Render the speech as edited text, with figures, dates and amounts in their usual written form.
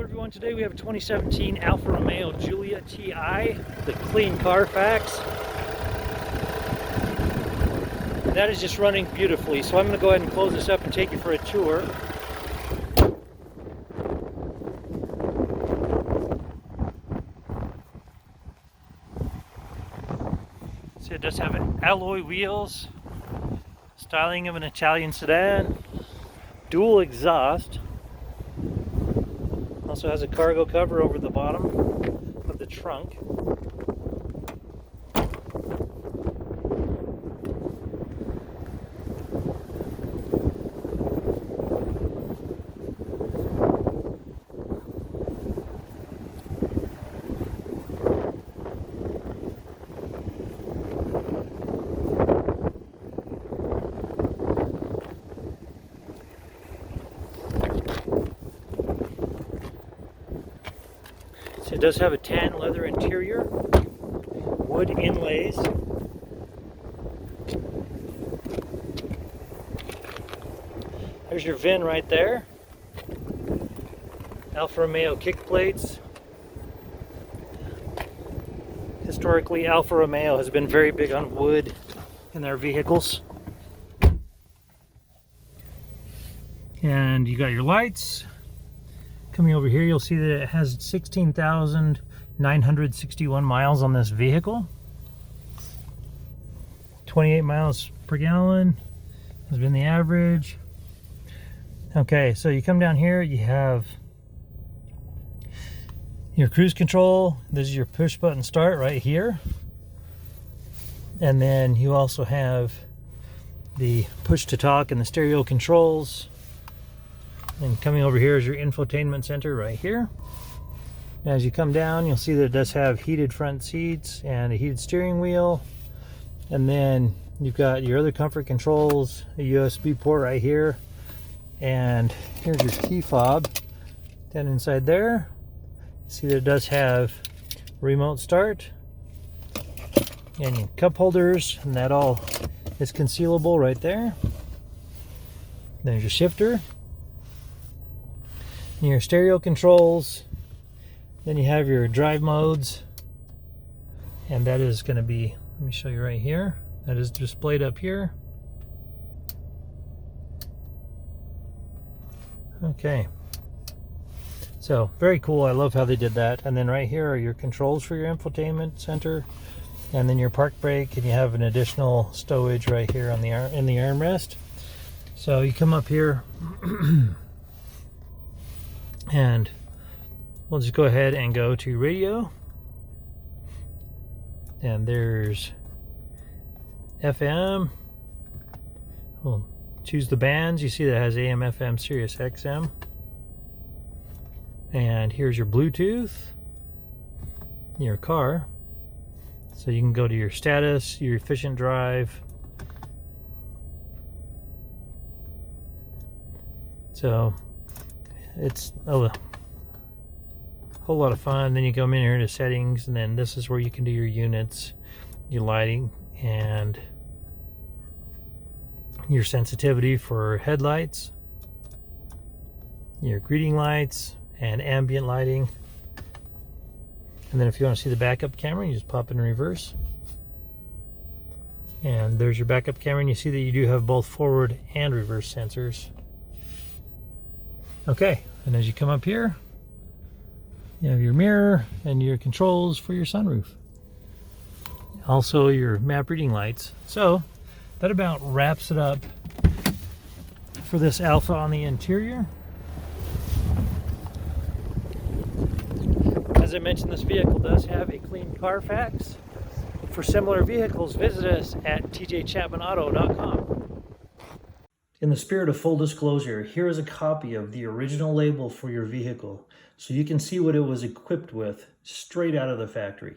everyone, today we have a 2017 Alfa Romeo Giulia TI, the clean Carfax. That is just running beautifully, so I'm going to go ahead and close this up and take you for a tour. So it does have alloy wheels, styling of an Italian sedan, dual exhaust. Also has a cargo cover over the bottom of the trunk. So it does have a tan leather interior, wood inlays. There's your VIN right there. Alfa Romeo kick plates. Historically, Alfa Romeo has been very big on wood in their vehicles. And you got your lights. Coming over here, you'll see that it has 16,961 miles on this vehicle. 28 miles per gallon has been the average. Okay, so you come down here, you have your cruise control. This is your push button start right here. And then you also have the push to talk and the stereo controls. And coming over here is your Infotainment Center right here. As you come down, you'll see that it does have heated front seats and a heated steering wheel. And then you've got your other comfort controls, a USB port right here. And here's your key fob down inside there. You see that it does have remote start and your cup holders, and that all is concealable right there. There's your shifter. Your stereo controls, then you have your drive modes, and that is going to be, let me show you right here, that is displayed up here. Okay, so very cool. I love how they did that. And then right here are your controls for your Infotainment Center, and then your park brake, and you have an additional stowage right here on the in the armrest. So you come up here and we'll just go ahead and go to radio, and there's FM. We'll choose the bands. You see that it has AM, FM, Sirius XM. And here's your Bluetooth, your car. So you can go to your status, your efficient drive. So it's a whole lot of fun. Then you come in here to settings, and then this is where you can do your units, your lighting, and your sensitivity for headlights, your greeting lights, and ambient lighting. And then if you want to see the backup camera, you just pop in reverse. And there's your backup camera, and you see that you do have both forward and reverse sensors. Okay, and as you come up here, you have your mirror and your controls for your sunroof. Also your map reading lights. So that about wraps it up for this Alfa on the interior. As I mentioned, this vehicle does have a clean Carfax. For similar vehicles, visit us at tjchapmanauto.com. In the spirit of full disclosure, here is a copy of the original label for your vehicle, so you can see what it was equipped with straight out of the factory.